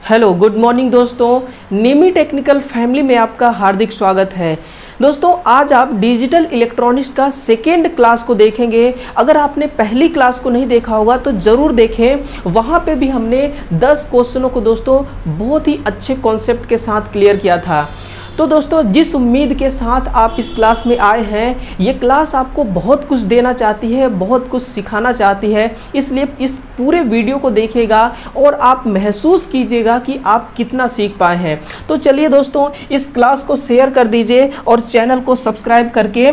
Hello good morning दोस्तों, निमी technical family में आपका हार्दिक स्वागत है। दोस्तों आज आप डिजिटल इलेक्ट्रॉनिक्स का सेकेंड क्लास को देखेंगे। अगर आपने पहली क्लास को नहीं देखा होगा तो ज़रूर देखें, वहाँ पे भी हमने 10 क्वेश्चनों को दोस्तों बहुत ही अच्छे कॉन्सेप्ट के साथ क्लियर किया था। तो दोस्तों जिस उम्मीद के साथ आप इस क्लास में आए हैं, ये क्लास आपको बहुत कुछ देना चाहती है, बहुत कुछ सिखाना चाहती है, इसलिए इस पूरे वीडियो को देखिएगा और आप महसूस कीजिएगा कि आप कितना सीख पाए हैं। तो चलिए दोस्तों इस क्लास को शेयर कर दीजिए और चैनल को सब्सक्राइब करके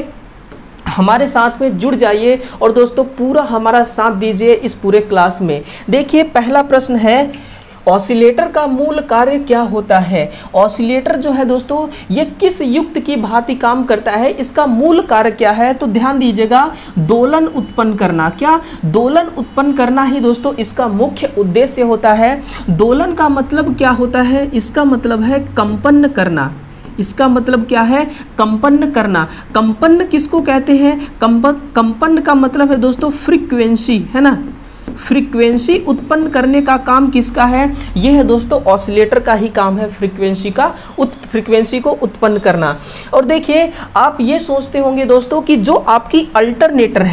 हमारे साथ में जुड़ जाइए और दोस्तों पूरा हमारा साथ दीजिए इस पूरे क्लास में। देखिए पहला प्रश्न है, ऑसिलेटर का मूल कार्य क्या होता है। ऑसिलेटर जो है दोस्तों ये किस युक्त की भांति काम करता है, इसका मूल कार्य क्या है। तो ध्यान दीजिएगा, दोलन उत्पन्न करना। क्या दोलन उत्पन्न करना ही दोस्तों इसका मुख्य उद्देश्य होता है। दोलन का मतलब क्या होता है, इसका मतलब है कंपन करना। इसका मतलब क्या है, कंपन करना। कंपन किसको कहते हैं, कंपन का मतलब है दोस्तों फ्रीक्वेंसी, है ना। फ्रीक्वेंसी उत्पन्न करने का काम किसका है, यह है दोस्तों ऑसिलेटर का ही काम है, फ्रीक्वेंसी को उत्पन्न करना। और देखिए आप ये सोचते होंगे दोस्तों कि जो आपकी अल्टरनेटर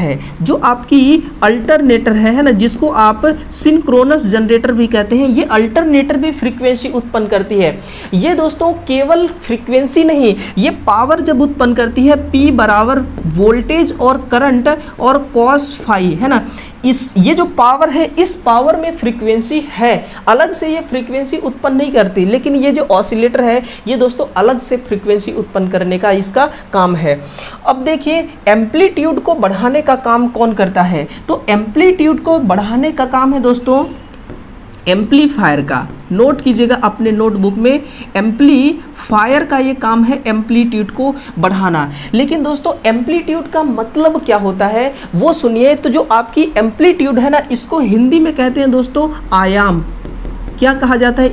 है ना, जिसको आप सिंक्रोनस जनरेटर भी कहते हैं, ये अल्टरनेटर भी फ्रीक्वेंसी उत्पन्न करती है। ये दोस्तों केवल फ्रीक्वेंसी नहीं, ये पावर जब उत्पन्न करती है, P बराबर वोल्टेज और करंट और कॉस फाई, है ना। ये जो पावर है, इस पावर में फ्रीक्वेंसी है, अलग से ये फ्रीक्वेंसी उत्पन्न नहीं करती, लेकिन ये जो ऑसिलेटर है ये दोस्तों अलग से फ्रीक्वेंसी उत्पन्न करने का इसका काम है। अब देखिए एम्पलीट्यूड को बढ़ाने का काम कौन करता है। तो एम्पलीट्यूड को बढ़ाने का काम है दोस्तों एम्पलीफायर का। नोट कीजिएगा अपने नोटबुक में, एम्पलीफायर का ये काम है एम्पलीट्यूड को बढ़ाना। लेकिन दोस्तों एम्पलीट्यूड का मतलब क्या होता है वो सुनिए। तो जो आपकी एम्पलीट्यूड है ना, इसको हिंदी में कहते हैं दोस्तों आयाम। क्या कहा जाता है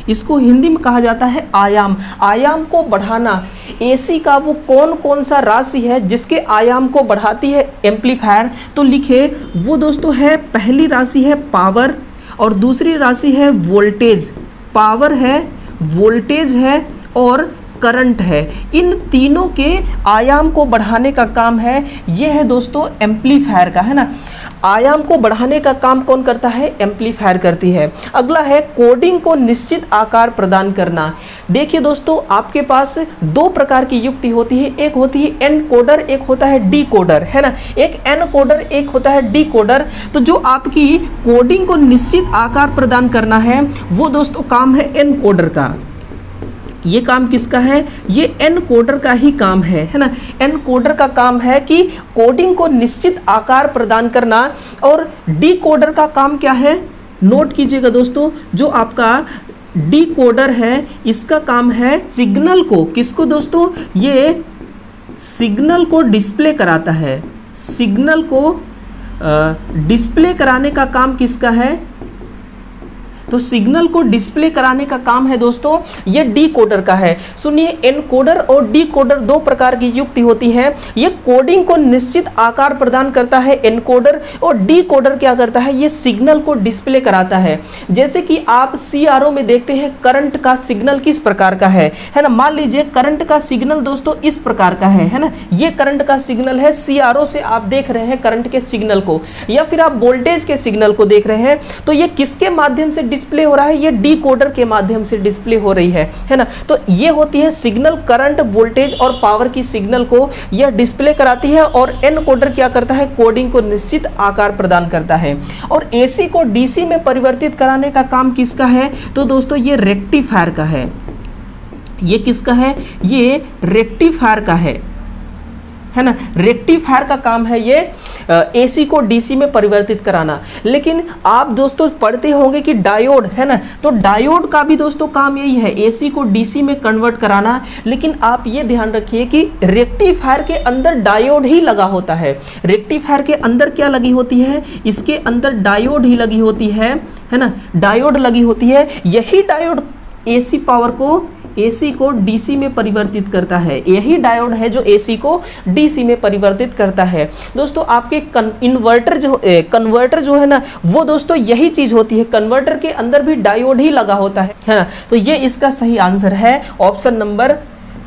इसको हिंदी में कहा जाता है आयाम। आयाम को बढ़ाना, एसी का वो कौन सा राशि है जिसके आयाम को बढ़ाती है एम्पलीफायर। तो लिखे वो दोस्तों है, पहली राशि है पावर और दूसरी राशि है वोल्टेज। पावर है, वोल्टेज है और करंट है। इन तीनों के आयाम को बढ़ाने का काम है, यह है दोस्तों एम्पलीफायर का, है ना। आयाम को बढ़ाने का काम कौन करता है, एम्पलीफायर करती है। अगला है कोडिंग को निश्चित आकार प्रदान करना। देखिए दोस्तों आपके पास दो प्रकार की युक्ति होती है, एक होती है एनकोडर, एक होता है डीकोडर, है ना। एक एनकोडर, एक होता है डीकोडर। तो जो आपकी कोडिंग को निश्चित आकार प्रदान करना है वो दोस्तों काम है एनकोडर का। ये काम किसका है, ये एनकोडर का ही काम है ना। एनकोडर का काम है कि कोडिंग को निश्चित आकार प्रदान करना। और डीकोडर का काम क्या है, नोट कीजिएगा दोस्तों, जो आपका डीकोडर है इसका काम है सिग्नल को, किसको दोस्तों, ये सिग्नल को डिस्प्ले कराता है। सिग्नल को डिस्प्ले कराने का काम किसका है, तो सिग्नल को डिस्प्ले कराने का काम है दोस्तों ये डीकोडर का है। सुनिए, एनकोडर और डीकोडर दो प्रकार की युक्ति होती है। ये कोडिंग को निश्चित आकार प्रदान करता है एनकोडर, और डीकोडर क्या करता है, ये सिग्नल को डिस्प्ले कराता है। जैसे कि आप सीआरओ में देखते हैं करंट का सिग्नल किस प्रकार का है ना। मान लीजिए करंट का सिग्नल दोस्तों इस प्रकार का है ना। ये करंट का सिग्नल है, सीआरओ से आप देख रहे हैं करंट के सिग्नल को, या फिर आप वोल्टेज के सिग्नल को देख रहे हैं। तो ये किसके माध्यम से डिस्प्ले हो रहा है, ये डीकोडर के माध्यम से डिस्प्ले हो रही है ना। तो ये होती है सिग्नल, करंट, वोल्टेज और पावर की सिग्नल को यह डिस्प्ले कराती है। और एनकोडर क्या करता है, कोडिंग को निश्चित आकार प्रदान करता है। और एसी को डीसी में परिवर्तित कराने का काम किसका है, तो दोस्तों ये रेक्टिफायर का है। ये किसका है, ये रेक्टिफायर का है ना। रेक्टिफायर का काम है ये एसी को डीसी में परिवर्तित कराना। लेकिन आप दोस्तों पढ़ते होंगे कि डायोड, है ना, तो डायोड का भी दोस्तों काम यही है, एसी को डीसी में कन्वर्ट कराना। लेकिन आप ये ध्यान रखिए कि रेक्टिफायर के अंदर डायोड ही लगा होता है। रेक्टिफायर के अंदर क्या लगी होती है, इसके अंदर डायोड ही लगी होती है ना। डायोड लगी होती है, यही डायोड एसी पावर को AC को DC में परिवर्तित करता है, यही डायोड है जो AC को DC में परिवर्तित करता है। दोस्तों आपके कन्वर्टर जो है ना, वो दोस्तों यही चीज होती है, कन्वर्टर के अंदर भी डायोड ही लगा होता है ना। तो ये इसका सही आंसर है, ऑप्शन नंबर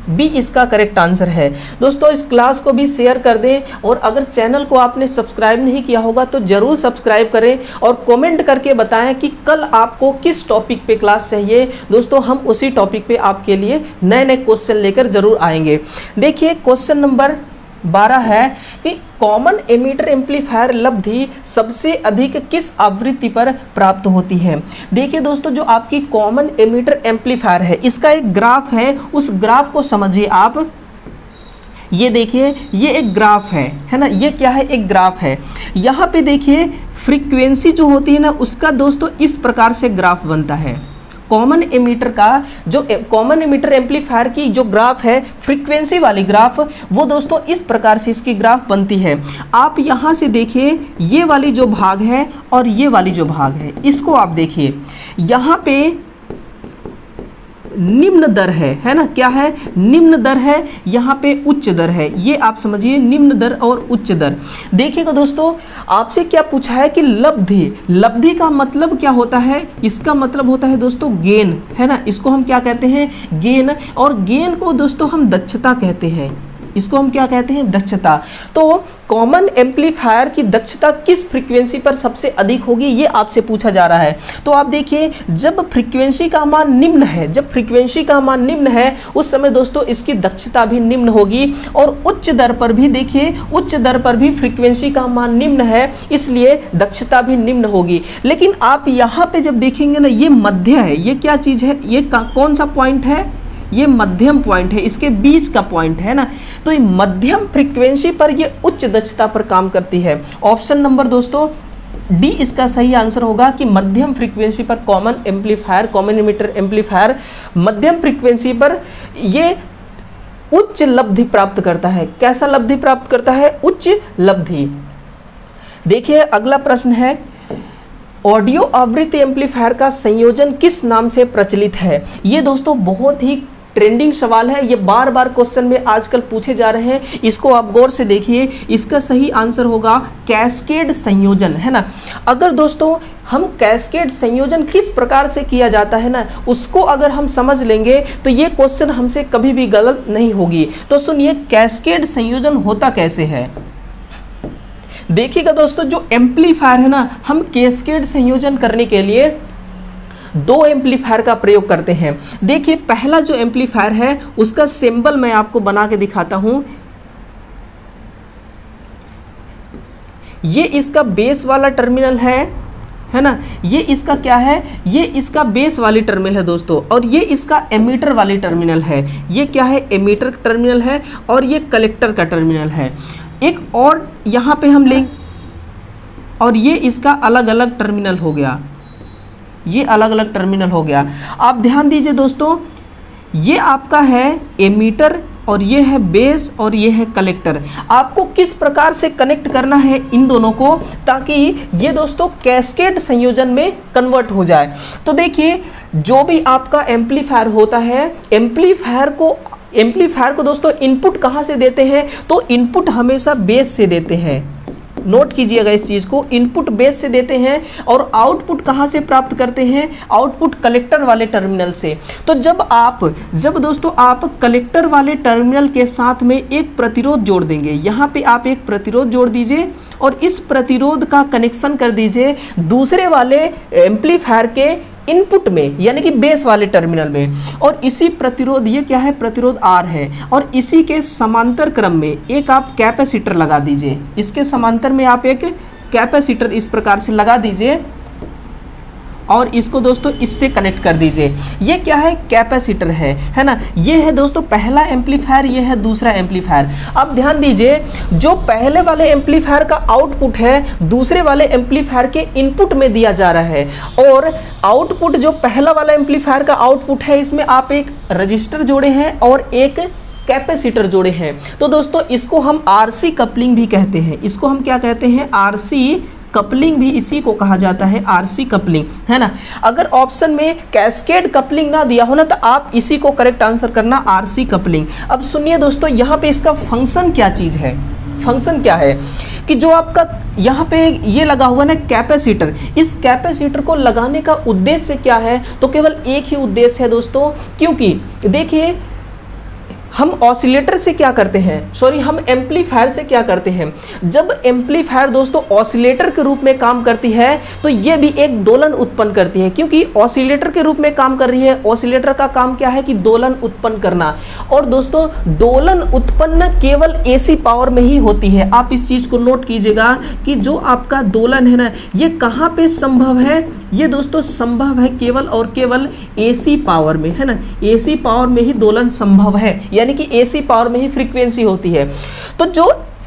बी इसका करेक्ट आंसर है। दोस्तों इस क्लास को भी शेयर कर दें, और अगर चैनल को आपने सब्सक्राइब नहीं किया होगा तो जरूर सब्सक्राइब करें, और कमेंट करके बताएं कि कल आपको किस टॉपिक पे क्लास चाहिए। दोस्तों हम उसी टॉपिक पे आपके लिए नए नए क्वेश्चन लेकर जरूर आएंगे। देखिए क्वेश्चन नंबर 12 है कि कॉमन एमीटर एम्पलीफायर लब्धि सबसे अधिक किस आवृत्ति पर प्राप्त होती है। देखिए दोस्तों जो आपकी कॉमन एमीटर एम्पलीफायर है, इसका एक ग्राफ है, उस ग्राफ को समझिए आप। ये देखिए ये एक ग्राफ है ना, ये क्या है, एक ग्राफ है। यहाँ पे देखिए फ्रीक्वेंसी जो होती है ना, उसका दोस्तों इस प्रकार से ग्राफ बनता है। कॉमन एमीटर का जो कॉमन एमीटर एम्पलीफायर की जो ग्राफ है, फ्रीक्वेंसी वाली ग्राफ, वो दोस्तों इस प्रकार से इसकी ग्राफ बनती है। आप यहाँ से देखिए ये वाली जो भाग है और ये वाली जो भाग है, इसको आप देखिए, यहाँ पे निम्न दर है ना, क्या है, निम्न दर है, यहाँ पे उच्च दर है। ये आप समझिए निम्न दर और उच्च दर। देखिएगा दोस्तों आपसे क्या पूछा है कि लब्धि, लब्धि का मतलब क्या होता है, इसका मतलब होता है दोस्तों गेन, है ना, इसको हम क्या कहते हैं, गेन। और गेन को दोस्तों हम दक्षता कहते हैं, इसको हम क्या कहते हैं, दक्षता। तो कॉमन एम्पलीफायर की दक्षता किस फ्रीक्वेंसी पर सबसे अधिक होगी, ये आपसे पूछा जा रहा है। तो आप देखिए जब फ्रीक्वेंसी का मान निम्न है, जब फ्रीक्वेंसी का मान निम्न है उस समय दोस्तों इसकी दक्षता भी निम्न होगी। और उच्च दर पर भी देखिए, उच्च दर पर भी फ्रीक्वेंसी का मान निम्न है, इसलिए दक्षता भी निम्न होगी। लेकिन आप यहाँ पे जब देखेंगे ना, ये मध्य है, ये क्या चीज़ है, ये कौन सा पॉइंट है, ये मध्यम पॉइंट है, इसके बीच का पॉइंट है ना। तो ये मध्यम फ्रीक्वेंसी पर ये उच्च दक्षता पर काम करती है। ऑप्शन नंबर दोस्तों डी इसका सही आंसर होगा कि मध्यम फ्रीक्वेंसी पर common amplifier, common ammeter amplifier मध्यम फ्रीक्वेंसी पर ये उच्च लब्धि प्राप्त करता है। कैसा लब्धि प्राप्त करता है, उच्च लब्धि। देखिए अगला प्रश्न है, ऑडियो आवृत्ति एम्पलीफायर का संयोजन किस नाम से प्रचलित है। ये दोस्तों बहुत ही ट्रेंडिंग सवाल है, ये बार बार क्वेश्चन में आजकल पूछे जा रहे हैं, इसको आप गौर से देखिए। इसका सही आंसर होगा कैस्केड संयोजन, है ना। अगर दोस्तों हम कैस्केड संयोजन किस प्रकार से किया जाता है ना, उसको अगर हम समझ लेंगे तो ये क्वेश्चन हमसे कभी भी गलत नहीं होगी। तो सुनिए कैस्केड संयोजन होता कैसे है। देखिएगा दोस्तों जो एम्पलीफायर है ना, हम कैस्केड संयोजन करने के लिए दो एम्पलीफायर का प्रयोग करते हैं। देखिए पहला जो एम्पलीफायर है उसका सिंबल मैं आपको बना के दिखाता हूं। ये इसका बेस वाला टर्मिनल है ना, ये इसका क्या है, ये इसका बेस वाली टर्मिनल है दोस्तों, और ये इसका एमीटर वाली टर्मिनल है। ये क्या है, एमीटर टर्मिनल है, और ये कलेक्टर का टर्मिनल है। एक और यहाँ पे हम लेंगे, और ये इसका अलग अलग टर्मिनल हो गया, ये अलग अलग टर्मिनल हो गया। आप ध्यान दीजिए दोस्तों, ये आपका है एमीटर, और ये है बेस, और ये है कलेक्टर। आपको किस प्रकार से कनेक्ट करना है इन दोनों को, ताकि ये दोस्तों कैस्केड संयोजन में कन्वर्ट हो जाए। तो देखिए जो भी आपका एम्पलीफायर होता है, एम्पलीफायर को दोस्तों इनपुट कहाँ से देते हैं, तो इनपुट हमेशा बेस से देते हैं। नोट कीजिएगा इस चीज को, इनपुट बेस से देते हैं, और आउटपुट कहां से प्राप्त करते हैं, आउटपुट कलेक्टर वाले टर्मिनल से। तो जब दोस्तों आप कलेक्टर वाले टर्मिनल के साथ में एक प्रतिरोध जोड़ देंगे, यहां पे आप एक प्रतिरोध जोड़ दीजिए, और इस प्रतिरोध का कनेक्शन कर दीजिए दूसरे वाले एम्पलीफायर के इनपुट में, यानी कि बेस वाले टर्मिनल में। और इसी प्रतिरोध, ये क्या है, प्रतिरोध R है, और इसी के समांतर क्रम में एक आप कैपेसिटर लगा दीजिए। इसके समांतर में आप एक कैपेसिटर इस प्रकार से लगा दीजिए, और इसको दोस्तों इससे कनेक्ट कर दीजिए। ये क्या है, कैपेसिटर है ना। ये है दोस्तों पहला एम्पलीफायर, ये है दूसरा एम्पलीफायर। अब ध्यान दीजिए, जो पहले वाले एम्पलीफायर का आउटपुट है दूसरे वाले एम्पलीफायर के इनपुट में दिया जा रहा है, और आउटपुट जो पहला वाला एम्पलीफायर का आउटपुट है, इसमें आप एक रजिस्टर जोड़े हैं और एक कैपेसिटर जोड़े हैं। तो दोस्तों इसको हम RC कपलिंग भी कहते हैं। इसको हम क्या कहते हैं, RC कपलिंग भी इसी को कहा जाता है, आरसी कपलिंग, है ना। अगर ऑप्शन में कैस्केड कपलिंग ना दिया हो ना तो आप इसी को करेक्ट आंसर करना, आरसी कपलिंग। अब सुनिए दोस्तों, यहाँ पे इसका फंक्शन क्या चीज है, फंक्शन क्या है कि जो आपका यहाँ पे ये लगा हुआ ना कैपेसिटर, इस कैपेसिटर को लगाने का उद्देश्य क्या है, तो केवल एक ही उद्देश्य है दोस्तों, क्योंकि देखिए हम ऑसिलेटर से क्या करते हैं, सॉरी हम एम्पलीफायर से क्या करते हैं, जब एम्पलीफायर दोस्तों ऑसिलेटर के रूप में काम करती है तो ये भी एक दोलन उत्पन्न करती है, क्योंकि ऑसिलेटर के रूप में काम कर रही है। ऑसिलेटर का काम क्या है कि दोलन उत्पन्न करना, और दोस्तों दोलन उत्पन्न केवल एसी पावर में ही होती है। आप इस चीज को नोट कीजिएगा कि जो आपका दोलन है ना, ये कहाँ पे संभव है, ये दोस्तों संभव है केवल और केवल एसी पावर में, है ना। एसी पावर में ही दोलन संभव है, यानी कि एसी पावर में ही फ्रीक्वेंसी होती है। तो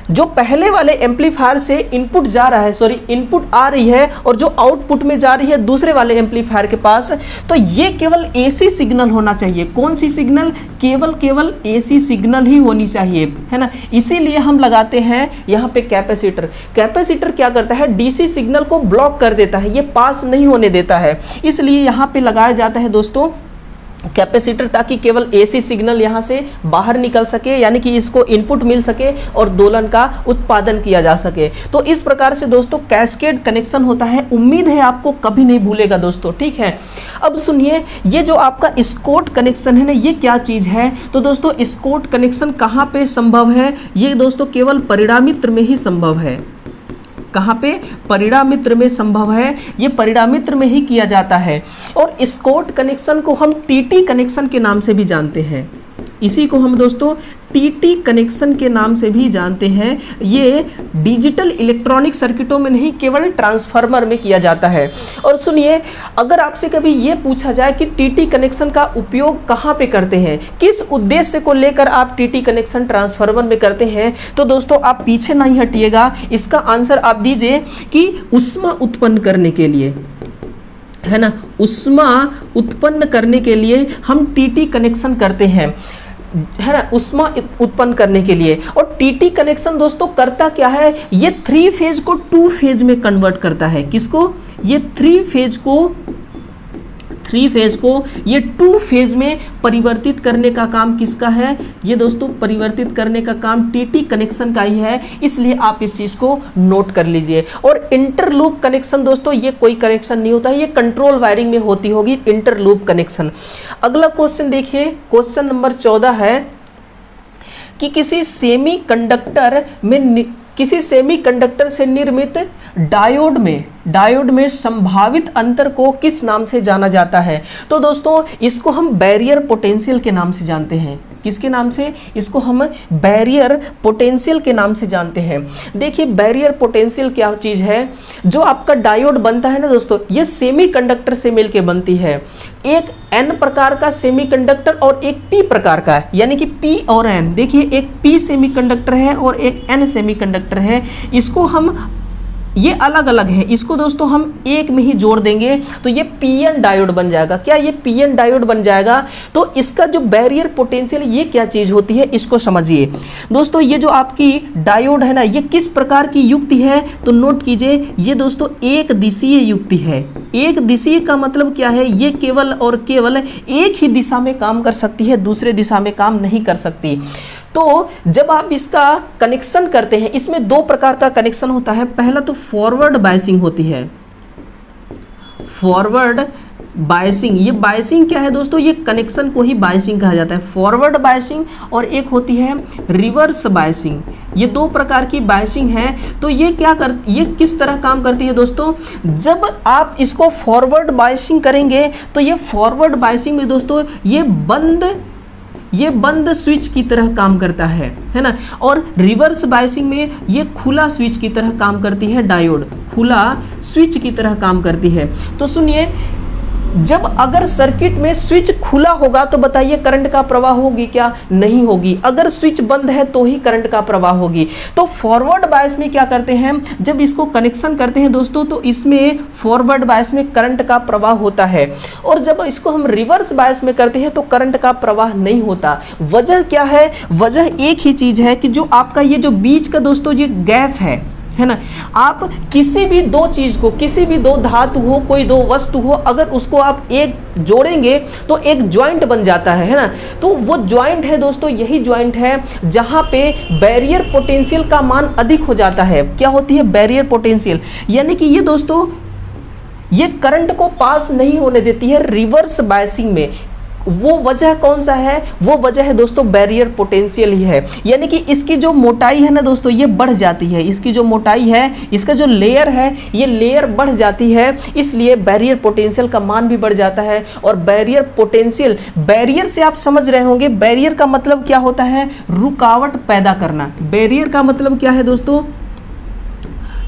जो पहले वाले एम्पलीफायर से इनपुट जा रहा है, सॉरी इनपुट आ रही है और जो आउटपुट में जा रही है दूसरे वाले एम्पलीफायर के पास, तो ये केवल एसी सिग्नल होना चाहिए। कौन सी सिग्नल, केवल एसी सिग्नल ही होनी चाहिए, है ना। इसीलिए हम लगाते हैं यहाँ पे कैपेसिटर। कैपेसिटर क्या करता है, डीसी सिग्नल को ब्लॉक कर देता है, ये पास नहीं होने देता है, इसलिए यहाँ पे लगाया जाता है दोस्तों कैपेसिटर, ताकि केवल एसी सिग्नल यहाँ से बाहर निकल सके, यानी कि इसको इनपुट मिल सके और दोलन का उत्पादन किया जा सके। तो इस प्रकार से दोस्तों कैस्केड कनेक्शन होता है। उम्मीद है आपको कभी नहीं भूलेगा दोस्तों, ठीक है। अब सुनिए, ये जो आपका स्कॉट कनेक्शन है ना, ये क्या चीज है, तो दोस्तों स्कॉट कनेक्शन कहाँ पे संभव है, ये दोस्तों केवल परिणामित्र में ही संभव है। कहाँ पे, परिणामित्र में संभव है, ये परिणामित्र में ही किया जाता है। और स्कॉट कनेक्शन को हम टीटी कनेक्शन के नाम से भी जानते हैं, इसी को हम दोस्तों टीटी कनेक्शन के नाम से भी जानते हैं। ये डिजिटल इलेक्ट्रॉनिक सर्किटों में नहीं, केवल ट्रांसफार्मर में किया जाता है। और सुनिए, अगर आपसे कभी ये पूछा जाए कि टीटी कनेक्शन का उपयोग कहाँ पे करते हैं, किस उद्देश्य को लेकर आप टीटी कनेक्शन ट्रांसफार्मर में करते हैं, तो दोस्तों आप पीछे नहीं हटिएगा, इसका आंसर आप दीजिए कि ऊष्मा उत्पन्न करने के लिए, है ना। ऊष्मा उत्पन्न करने के लिए हम टीटी कनेक्शन करते हैं, है ना, ऊष्मा उत्पन्न करने के लिए। और टीटी कनेक्शन दोस्तों करता क्या है, ये 3 फेज को 2 फेज में कन्वर्ट करता है। किसको, ये 3 फेज को ये 2 फेज में परिवर्तित करने का काम किसका है, ये दोस्तों परिवर्तित करने का काम टीटी कनेक्शन का ही है, इसलिए आप इस चीज को नोट कर लीजिए। और इंटरलूप कनेक्शन दोस्तों, ये कोई कनेक्शन नहीं होता है, ये कंट्रोल वायरिंग में होती होगी इंटरलूप कनेक्शन। अगला क्वेश्चन देखिए, क्वेश्चन नंबर 14 है कि किसी सेमीकंडक्टर से निर्मित डायोड में संभावित अंतर को किस नाम से जाना जाता है, तो दोस्तों इसको हम बैरियर पोटेंशियल के नाम से जानते हैं। किसके नाम से, इसको हम बैरियर पोटेंशियल के नाम से जानते हैं। देखिए बैरियर पोटेंशियल क्या चीज है, जो आपका डायोड बनता है ना दोस्तों, ये सेमीकंडक्टर से मिलके बनती है। एक एन प्रकार का सेमीकंडक्टर और एक पी प्रकार का, यानी कि पी और एन। देखिए एक पी सेमीकंडक्टर है और एक एन सेमीकंडक्टर है, इसको हम, ये अलग अलग है, इसको दोस्तों हम एक में ही जोड़ देंगे तो ये पीएन डायोड बन जाएगा। क्या ये पीएन डायोड बन जाएगा, तो इसका जो बैरियर पोटेंशियल, ये क्या चीज होती है, इसको समझिए दोस्तों। ये जो आपकी डायोड है ना, ये किस प्रकार की युक्ति है, तो नोट कीजिए, ये दोस्तों एक दिशीय युक्ति है। एक दिशीय का मतलब क्या है, ये केवल और केवल एक ही दिशा में काम कर सकती है, दूसरे दिशा में काम नहीं कर सकती। तो जब आप इसका कनेक्शन करते हैं, इसमें 2 प्रकार का कनेक्शन होता है। पहला तो फॉरवर्ड बायसिंग होती है, फॉरवर्ड बायसिंग। ये बायसिंग क्या है दोस्तों, ये कनेक्शन को ही बायसिंग कहा जाता है, फॉरवर्ड बायसिंग। और एक होती है रिवर्स बायसिंग। ये 2 प्रकार की बायसिंग है। तो ये ये किस तरह काम करती है दोस्तों, जब आप इसको फॉरवर्ड बायसिंग करेंगे तो ये फॉरवर्ड बायसिंग में दोस्तों ये बंद स्विच की तरह काम करता है ना। और रिवर्स बायसिंग में ये खुला स्विच की तरह काम करती है, डायोड खुला स्विच की तरह काम करती है। तो सुनिए, जब अगर सर्किट में स्विच खुला होगा तो बताइए करंट का प्रवाह होगी क्या, नहीं होगी। अगर स्विच बंद है तो ही करंट का प्रवाह होगी। तो फॉरवर्ड बायस में क्या करते हैं, जब इसको कनेक्शन करते हैं दोस्तों, तो इसमें फॉरवर्ड बायस में करंट का प्रवाह होता है। और जब इसको हम रिवर्स बायस में करते हैं तो करंट का प्रवाह नहीं होता। वजह क्या है, वजह एक ही चीज है कि जो आपका ये जो बीच का दोस्तों ये गैप है है ना। आप किसी भी दो चीज को, किसी भी दो धातु हो, कोई दो वस्तु हो, अगर उसको आप एक जोड़ेंगे तो एक ज्वाइंट बन जाता है ना। तो वो ज्वाइंट है दोस्तों, यही ज्वाइंट है जहां पे बैरियर पोटेंशियल का मान अधिक हो जाता है। क्या होती है? बैरियर पोटेंशियल, यानी कि ये दोस्तों ये करंट को पास नहीं होने देती है रिवर्स बायसिंग में। वो वजह कौन सा है? वो वजह है दोस्तों बैरियर पोटेंशियल ही है। यानी कि इसकी जो मोटाई है ना दोस्तों, ये बढ़ जाती है। इसकी जो मोटाई है, इसका जो लेयर है, ये लेयर बढ़ जाती है, इसलिए बैरियर पोटेंशियल का मान भी बढ़ जाता है। और बैरियर पोटेंशियल, बैरियर से आप समझ रहे होंगे, बैरियर का मतलब क्या होता है? रुकावट पैदा करना। बैरियर का मतलब क्या है दोस्तों?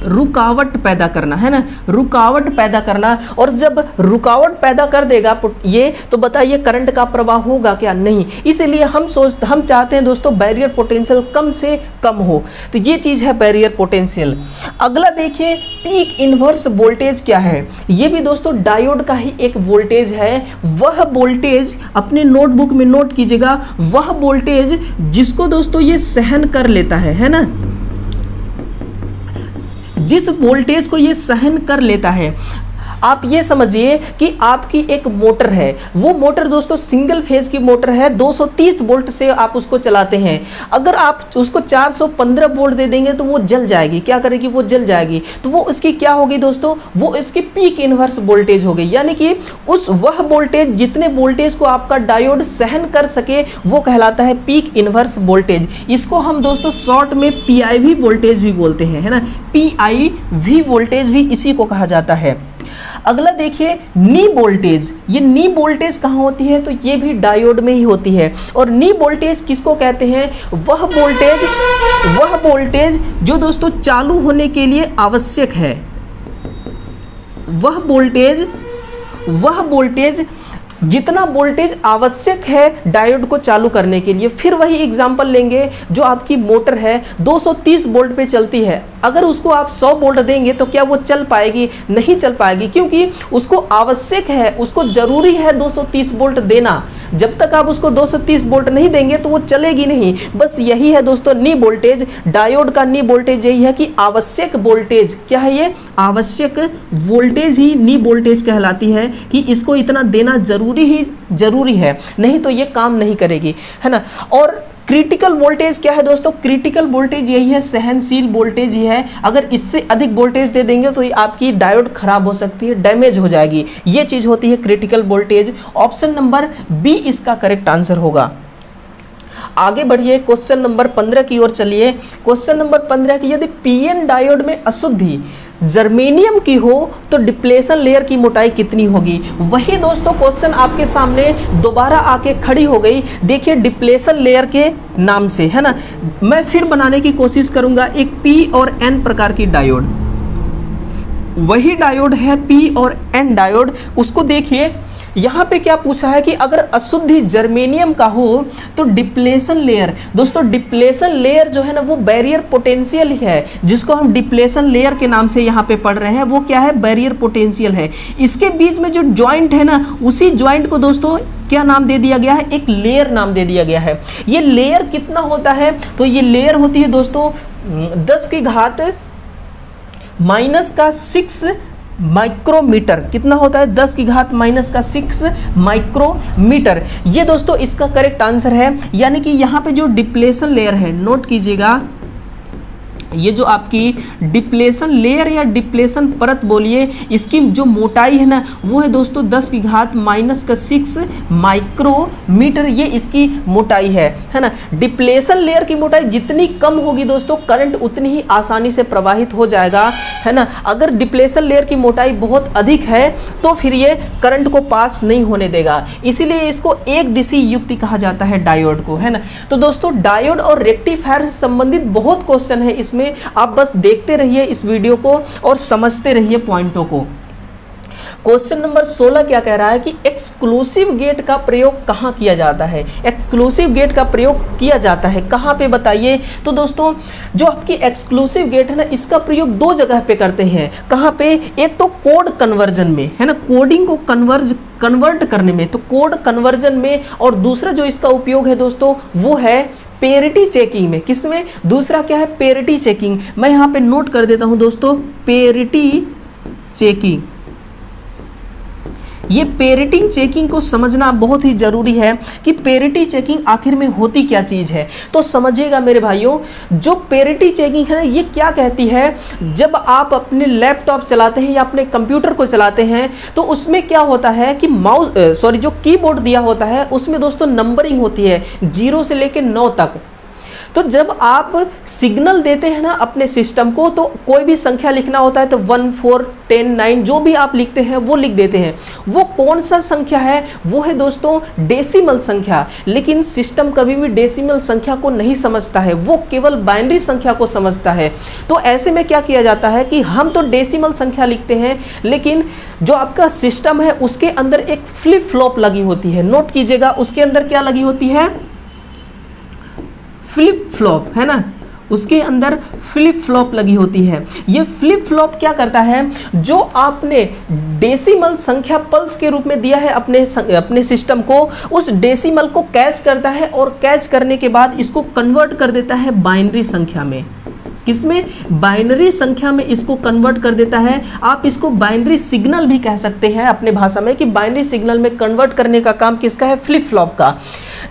रुकावट पैदा करना, है ना, रुकावट पैदा करना। और जब रुकावट पैदा कर देगा ये, तो बताइए करंट का प्रवाह होगा क्या? नहीं। इसलिए हम चाहते हैं दोस्तों बैरियर पोटेंशियल कम से कम हो। तो ये चीज है बैरियर पोटेंशियल। अगला देखिए, पीक इनवर्स वोल्टेज क्या है? ये भी दोस्तों डायोड का ही एक वोल्टेज है। वह वोल्टेज अपने नोटबुक में नोट कीजिएगा, वह वोल्टेज जिसको दोस्तों ये सहन कर लेता है ना, जिस वोल्टेज को ये सहन कर लेता है। आप ये समझिए कि आपकी एक मोटर है, वो मोटर दोस्तों सिंगल फेज की मोटर है, 230 वोल्ट से आप उसको चलाते हैं। अगर आप उसको 415 वोल्ट दे देंगे तो वो जल जाएगी। क्या करेगी? वो जल जाएगी। तो वो इसकी क्या होगी दोस्तों? वो इसकी पीक इनवर्स वोल्टेज हो गई। यानी कि वह वोल्टेज, जितने वोल्टेज को आपका डायोड सहन कर सके, वो कहलाता है पीक इनवर्स वोल्टेज। इसको हम दोस्तों शॉर्ट में PIV वोल्टेज भी बोलते हैं, है ना। PIV वोल्टेज भी इसी को कहा जाता है। अगला देखिए, नी वोल्टेज। ये नी वोल्टेज कहाँ होती है? तो ये भी डायोड में ही होती है। और नी वोल्टेज किसको कहते हैं? वह वोल्टेज जो दोस्तों चालू होने के लिए आवश्यक है। वह वोल्टेज जितना वोल्टेज आवश्यक है डायोड को चालू करने के लिए। फिर वही एग्जांपल लेंगे, जो आपकी मोटर है 230 वोल्ट पे चलती है, अगर उसको आप 100 वोल्ट देंगे तो क्या वो चल पाएगी? नहीं चल पाएगी, क्योंकि उसको आवश्यक है, उसको जरूरी है 230 वोल्ट देना। जब तक आप उसको 230 वोल्ट नहीं देंगे तो वो चलेगी नहीं। बस यही है दोस्तों नी वोल्टेज। डायोड का नी वोल्टेज यही है कि आवश्यक वोल्टेज। क्या है ये? आवश्यक वोल्टेज ही नी वोल्टेज कहलाती है, कि इसको इतना देना जरूरी है, नहीं तो ये काम नहीं करेगी, है ना। और क्रिटिकल वोल्टेज क्या है दोस्तों? क्रिटिकल वोल्टेज यही है, सहनशील वोल्टेज ही है। अगर इससे अधिक वोल्टेज दे देंगे तो आपकी डायोड खराब हो सकती है, डैमेज हो जाएगी। ये चीज होती है critical voltage. Option number B इसका करेक्ट आंसर होगा। आगे बढ़िए, क्वेश्चन नंबर 15 की ओर चलिए। क्वेश्चन नंबर 15 की, यदि पीएन डायोड में अशुद्धि जर्मेनियम की हो तो डिप्लेशन लेयर की मोटाई कितनी होगी? वही दोस्तों क्वेश्चन आपके सामने दोबारा आके खड़ी हो गई। देखिए डिप्लेशन लेयर के नाम से, है ना। मैं फिर बनाने की कोशिश करूंगा एक P और N प्रकार की डायोड। वही डायोड है P और N डायोड। उसको देखिए, यहाँ पे क्या पूछा है कि अगर अशुद्धि जर्मेनियम का हो तो डिप्लेशन लेयर। दोस्तों डिप्लेशन लेयर जो है ना, वो बैरियर पोटेंशियल ही है, जिसको हम डिप्लेशन लेयर के नाम से यहाँ पे पढ़ रहे हैं। वो क्या है? बैरियर पोटेंशियल है। इसके बीच में जो ज्वाइंट है ना, उसी ज्वाइंट को दोस्तों क्या नाम दे दिया गया है? एक लेयर नाम दे दिया गया है। ये लेयर कितना होता है? तो ये लेयर होती है दोस्तों 10 की घात -6 माइक्रोमीटर। कितना होता है? 10 की घात -6 माइक्रोमीटर। ये दोस्तों इसका करेक्ट आंसर है। यानी कि यहाँ पे जो डिप्लेशन लेयर है, नोट कीजिएगा, ये जो आपकी डिप्लेशन लेयर या डिप्लेशन परत बोलिए, इसकी जो मोटाई है ना, वो है दोस्तों 10 की घात -6 माइक्रोमीटर। ये इसकी मोटाई है ना। डिप्लेशन लेयर की मोटाई जितनी कम होगी दोस्तों, करंट उतनी ही आसानी से प्रवाहित हो जाएगा, है ना। अगर डिप्लेशन लेयर की मोटाई बहुत अधिक है तो फिर ये करंट को पास नहीं होने देगा। इसीलिए इसको एक दिशी युक्ति कहा जाता है डायोड को, है ना। तो दोस्तों डायोड और रेक्टिफायर से संबंधित बहुत क्वेश्चन है इसमें। आप बस देखते रहिए इस वीडियो को और समझते रहिए पॉइंटों को। क्वेश्चन नंबर 16 क्या कह रहा है कि एक्सक्लूसिव गेट का प्रयोग कहाँ किया जाता है? एक्सक्लूसिव गेट का प्रयोग किया जाता है कहाँ पे बताइए? तो दोस्तों जो आपकी एक्सक्लूसिव गेट है ना, इसका प्रयोग दो जगह पे करते हैं। कहाँ पे? एक तो कोड कन्वर्जन में, है ना, कोडिंग को कन्वर्ट करने में, तो कोड कन्वर्जन में। और दूसरा जो इसका उपयोग है दोस्तों वो है पेरिटी चेकिंग में, किसमें, दूसरा क्या है, पेरिटी चेकिंग। मैं यहां पे नोट कर देता हूं दोस्तों, पेरिटी चेकिंग। ये पेरिटी चेकिंग को समझना बहुत ही जरूरी है कि पेरिटी चेकिंग आखिर में होती क्या चीज है। तो समझिएगा मेरे भाइयों, जो पेरिटी चेकिंग है ये क्या कहती है, जब आप अपने लैपटॉप चलाते हैं या अपने कंप्यूटर को चलाते हैं तो उसमें क्या होता है कि जो कीबोर्ड दिया होता है उसमें दोस्तों नंबरिंग होती है 0 से लेकर 9 तक। तो जब आप सिग्नल देते हैं ना अपने सिस्टम को, तो कोई भी संख्या लिखना होता है तो 1, 4, 10, 9 जो भी आप लिखते हैं वो लिख देते हैं। वो कौन सा संख्या है, वो है दोस्तों डेसिमल संख्या। लेकिन सिस्टम कभी भी डेसिमल संख्या को नहीं समझता है, वो केवल बाइनरी संख्या को समझता है। तो ऐसे में क्या किया जाता है कि हम तो डेसिमल संख्या लिखते हैं, लेकिन जो आपका सिस्टम है उसके अंदर एक फ्लिप फ्लॉप लगी होती है। नोट कीजिएगा, उसके अंदर क्या लगी होती है, फ्लिप फ्लॉप, है ना, उसके अंदर फ्लिप फ्लॉप लगी होती है। ये फ्लिप फ्लॉप क्या करता है, जो आपने डेसिमल संख्या पल्स के रूप में दिया है अपने सिस्टम को, उस डेसिमल को कैच करता है और कैच करने के बाद इसको कन्वर्ट कर देता है बाइनरी संख्या में। किसमें, बाइनरी संख्या में इसको कन्वर्ट कर देता है। आप इसको बाइनरी सिग्नल भी कह सकते हैं अपने भाषा में, कि बाइनरी सिग्नल में कन्वर्ट करने का काम किसका है, फ्लिप फ्लॉप का।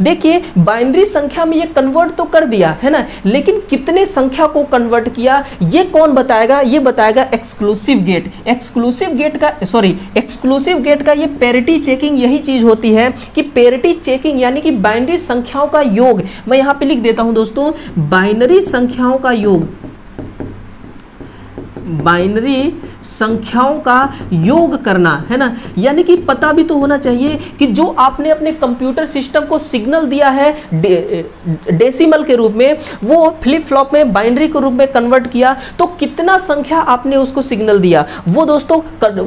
देखिए बाइनरी संख्या में ये कन्वर्ट तो कर दिया है ना, लेकिन कितने संख्या को कन्वर्ट किया ये कौन बताएगा, ये बताएगा एक्सक्लूसिव गेट। एक्सक्लूसिव गेट का ये पेरिटी चेकिंग यही चीज होती है कि पेरिटी चेकिंग यानी कि बाइनरी संख्याओं का योग। मैं यहां पे लिख देता हूं दोस्तों, बाइनरी संख्याओं का योग, बाइनरी संख्याओं का योग करना, है ना। यानी कि पता भी तो होना चाहिए कि जो आपने अपने कंप्यूटर सिस्टम को सिग्नल दिया है डेसिमल के रूप में, वो फ्लिप फ्लॉप में बाइनरी के रूप में कन्वर्ट किया, तो कितना संख्या आपने उसको सिग्नल दिया, वो दोस्तों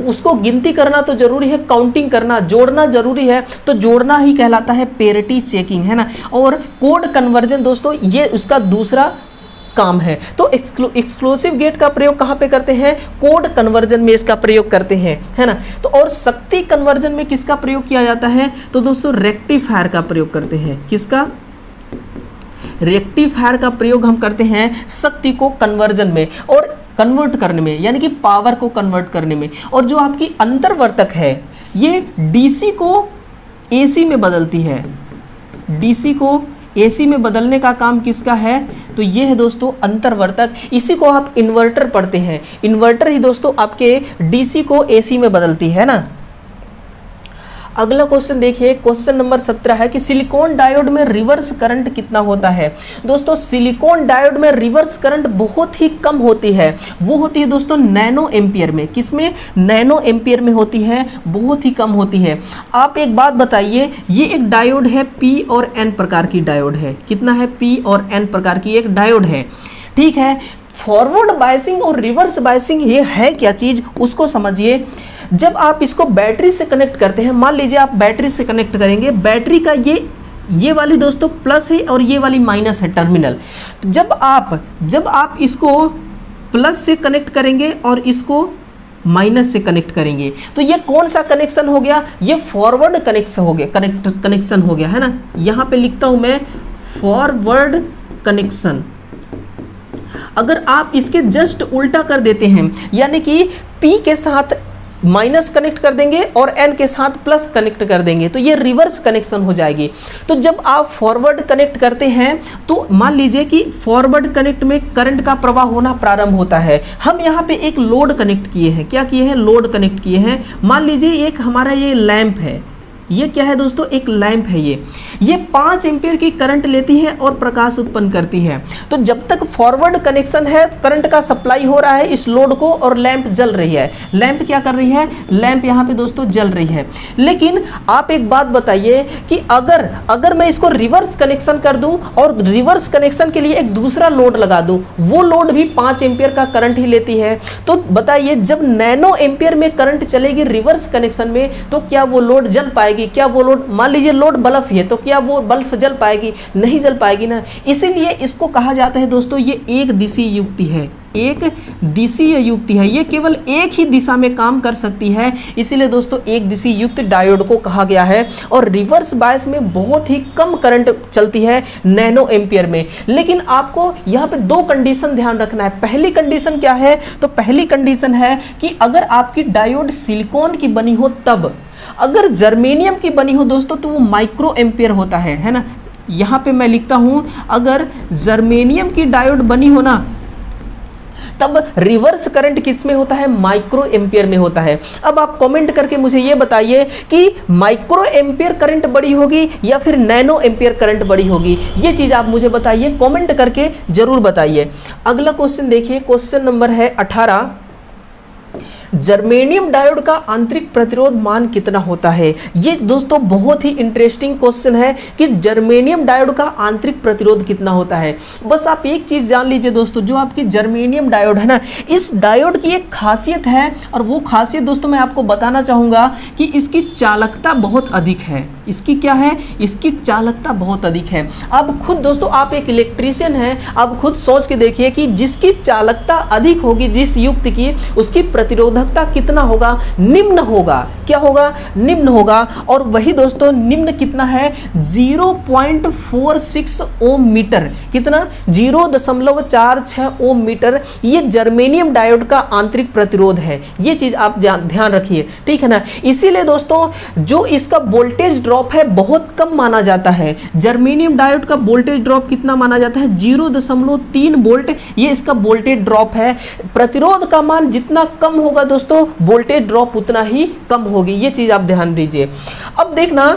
उसको गिनती करना तो जरूरी है, काउंटिंग करना, जोड़ना जरूरी है। तो जोड़ना ही कहलाता है पेरिटी चेकिंग, है ना। और कोड कन्वर्जन दोस्तों ये उसका दूसरा काम है। तो एक्सक्लूसिव गेट का प्रयोग कहां पे करते हैं, कोड कन्वर्जन में इसका प्रयोग करते हैं, है ना। तो और शक्ति कन्वर्जन में किसका प्रयोग किया जाता है, तो दोस्तों रेक्टिफायर का प्रयोग करते हैं। किसका, रेक्टिफायर का प्रयोग हम करते हैं शक्ति को कन्वर्जन में और कन्वर्ट करने में, यानी कि पावर को कन्वर्ट करने में। और जो आपकी अंतर्वर्तक है ये डीसी को एसी में बदलती है, डीसी को एसी में बदलने का काम किसका है, तो ये है दोस्तों अंतर्वर्तक। इसी को आप इन्वर्टर पढ़ते हैं, इन्वर्टर ही दोस्तों आपके डीसी को एसी में बदलती है ना। अगला क्वेश्चन देखिए, क्वेश्चन नंबर 17 है कि सिलिकॉन डायोड में रिवर्स करंट कितना होता है। दोस्तों सिलिकॉन डायोड में रिवर्स करंट बहुत ही कम होती है, वो होती है दोस्तों नैनो एम्पियर में। किसमें, नैनो एम्पियर में होती है, बहुत ही कम होती है। आप एक बात बताइए, ये एक डायोड है, पी और एन प्रकार की डायोड है। कितना है, पी और एन प्रकार की एक डायोड है, ठीक है। फॉरवर्ड बायसिंग और रिवर्स बायसिंग ये है क्या चीज, उसको समझिए। जब आप इसको बैटरी से कनेक्ट करते हैं, मान लीजिए आप बैटरी से कनेक्ट करेंगे, बैटरी का ये वाली दोस्तों प्लस है और ये वाली माइनस है टर्मिनल। तो जब आप इसको प्लस से कनेक्ट करेंगे और इसको माइनस से कनेक्ट करेंगे, तो ये कौन सा कनेक्शन हो गया, ये फॉरवर्ड कनेक्शन हो गया, कनेक्शन हो गया, है ना। यहां पे लिखता हूं मैं फॉरवर्ड कनेक्शन। अगर आप इसके जस्ट उल्टा कर देते हैं, यानी कि P के साथ माइनस कनेक्ट कर देंगे और N के साथ प्लस कनेक्ट कर देंगे, तो ये रिवर्स कनेक्शन हो जाएगी। तो जब आप फॉरवर्ड कनेक्ट करते हैं तो मान लीजिए कि फॉरवर्ड कनेक्ट में करंट का प्रवाह होना प्रारंभ होता है। हम यहाँ पे एक लोड कनेक्ट किए हैं, क्या किए हैं, लोड कनेक्ट किए हैं। मान लीजिए एक हमारा ये लैंप है, ये क्या है दोस्तों, एक लैंप है। ये 5 एम्पीयर की करंट लेती है और प्रकाश उत्पन्न करती है। तो जब तक फॉरवर्ड कनेक्शन है, करंट का सप्लाई हो रहा है इस लोड को और लैंप जल रही है। लैंप क्या कर रही है, लैंप यहाँ पे दोस्तों जल रही है। लेकिन आप एक बात बताइए कि अगर मैं इसको रिवर्स कनेक्शन कर दूं और रिवर्स कनेक्शन के लिए एक दूसरा लोड लगा दूं, वो लोड भी 5 एम्पीयर का करंट ही लेती है। तो बताइए जब नैनो एम्पीयर में करंट चलेगी रिवर्स कनेक्शन में, तो क्या वो लोड जल पाएगी, क्या वो लोड, मान लीजिए लोड बल्ब है, तो क्या वो बल्ब जल पाएगी, नहीं जल पाएगी ना। इसीलिए इसको कहा जाता है दोस्तों ये एक दिशी युक्ति है। एक दिशीय युक्ति है, ये केवल एक ही दिशा में काम कर सकती है, इसीलिए दोस्तों एक दिशीय युक्त डायोड को कहा गया है। और रिवर्स बायस में बहुत ही कम करंट चलती है, नैनो एम्पियर में। लेकिन आपको यहाँ पे दो कंडीशन ध्यान रखना है। पहली कंडीशन क्या है, तो पहली कंडीशन है कि अगर आपकी डायोड सिलिकॉन की बनी हो तब, अगर जर्मेनियम की बनी हो दोस्तों तो वो माइक्रो एम्पियर होता है ना। यहाँ पे मैं लिखता हूँ, अगर जर्मेनियम की डायोड बनी हो ना तब रिवर्स करंट किस में होता है, माइक्रो एम्पियर में होता है। अब आप कमेंट करके मुझे ये बताइए कि माइक्रो एम्पियर करंट बड़ी होगी या फिर नैनो एम्पियर करंट बड़ी होगी, ये चीज आप मुझे बताइए, कमेंट करके जरूर बताइए। अगला क्वेश्चन देखिए, क्वेश्चन नंबर है 18। जर्मेनियम डायोड का आंतरिक प्रतिरोध मान कितना होता है। ये दोस्तों बहुत ही इंटरेस्टिंग क्वेश्चन है कि जर्मेनियम डायोड का आंतरिक प्रतिरोध कितना होता है। बस आप एक चीज जान लीजिए दोस्तों, जो आपकी जर्मेनियम डायोड है ना, इस डायोड की एक खासियत है, और वो खासियत दोस्तों मैं आपको बताना चाहूंगा कि इसकी चालकता बहुत अधिक है। इसकी क्या है, इसकी चालकता बहुत अधिक है। अब खुद दोस्तों आप एक इलेक्ट्रीशियन हैं, आप खुद सोच के देखिए कि जिसकी चालकता अधिक होगी जिस युक्त की, उसकी प्रतिरोधकता कितना होगा, निम्न होगा। क्या होगा, निम्न होगा। और वही दोस्तों निम्न कितना है, 0.46 ओम मीटर। कितना, 0.46 ओम मीटर। ये जर्मेनियम डायोड का आंतरिक प्रतिरोध है, ये चीज आप ध्यान रखिए, ठीक है ना। इसीलिए दोस्तों जो इसका वोल्टेज ड्रॉप है बहुत कम माना जाता है। जर्मेनियम डायोड का वोल्टेज ड्रॉप कितना माना जाता है, 0.3 वोल्ट, ये इसका वोल्टेज ड्रॉप है। प्रतिरोध का मान जितना कम होगा दोस्तों, वोल्टेज ड्रॉप उतना ही कम होगी, ये चीज आप ध्यान दीजिए। अब देखना,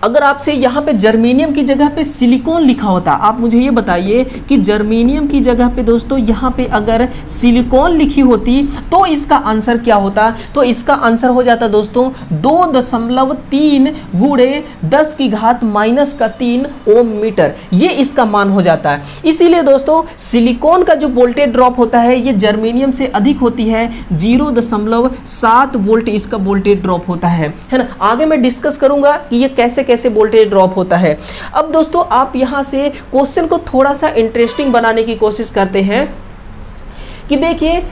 अगर आपसे यहाँ पे जर्मेनियम की जगह पे सिलिकॉन लिखा होता, आप मुझे ये बताइए कि जर्मेनियम की जगह पे दोस्तों यहाँ पे अगर सिलिकॉन लिखी होती तो इसका आंसर क्या होता, तो इसका आंसर हो जाता दोस्तों 2.3 गुणे 10⁻³ ओम मीटर, ये इसका मान हो जाता है। इसीलिए दोस्तों सिलिकॉन का जो वोल्टेज ड्रॉप होता है ये जर्मेनियम से अधिक होती है, 0.7 वोल्ट इसका वोल्टेज ड्रॉप होता है ना। आगे मैं डिस्कस करूंगा कि ये कैसे कैसे वोल्टेज ड्रॉप होता है। अब दोस्तों आप यहां से क्वेश्चन को थोड़ा सा इंटरेस्टिंग बनाने की कोशिश करते हैं कि देखिए,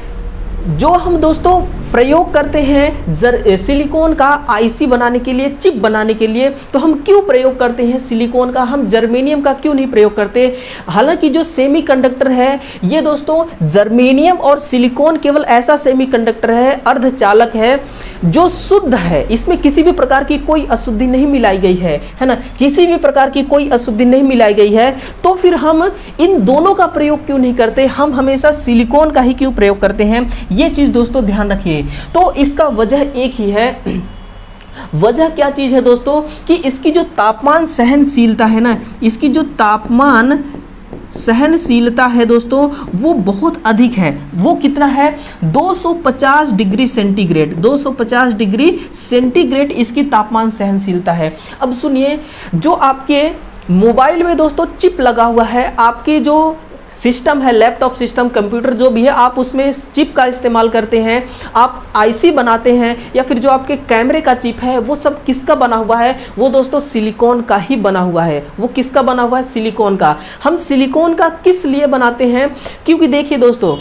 जो हम दोस्तों प्रयोग करते हैं सिलिकॉन का आईसी बनाने के लिए, चिप बनाने के लिए, तो हम क्यों प्रयोग करते हैं सिलिकॉन का, हम जर्मेनियम का क्यों नहीं प्रयोग करते। हालांकि जो सेमीकंडक्टर है ये दोस्तों जर्मेनियम और सिलिकॉन केवल ऐसा सेमीकंडक्टर है, अर्धचालक है, जो शुद्ध है, इसमें किसी भी प्रकार की कोई अशुद्धि नहीं मिलाई गई है ना, किसी भी प्रकार की कोई अशुद्धि नहीं मिलाई गई है। तो फिर हम इन दोनों का प्रयोग क्यों नहीं करते, हम हमेशा सिलिकॉन का ही क्यों प्रयोग करते हैं, ये चीज दोस्तों ध्यान रखिए। तो इसका वजह एक ही है। वजह क्या चीज है दोस्तों, कि इसकी जो तापमान सहनशीलता है ना, इसकी जो तापमान सहनशीलता है दोस्तों वो बहुत अधिक है। वो कितना है, 250 डिग्री सेंटीग्रेड, 250 डिग्री सेंटीग्रेड इसकी तापमान सहनशीलता है। अब सुनिए, जो आपके मोबाइल में दोस्तों चिप लगा हुआ है, आपके जो सिस्टम है, लैपटॉप सिस्टम, कंप्यूटर जो भी है, आप उसमें चिप का इस्तेमाल करते हैं, आप आईसी बनाते हैं, या फिर जो आपके कैमरे का चिप है वो सब किसका बना हुआ है, वो दोस्तों सिलिकॉन का ही बना हुआ है। वो किसका बना हुआ है, सिलिकॉन का। हम सिलिकॉन का किस लिए बनाते हैं, क्योंकि देखिए दोस्तों,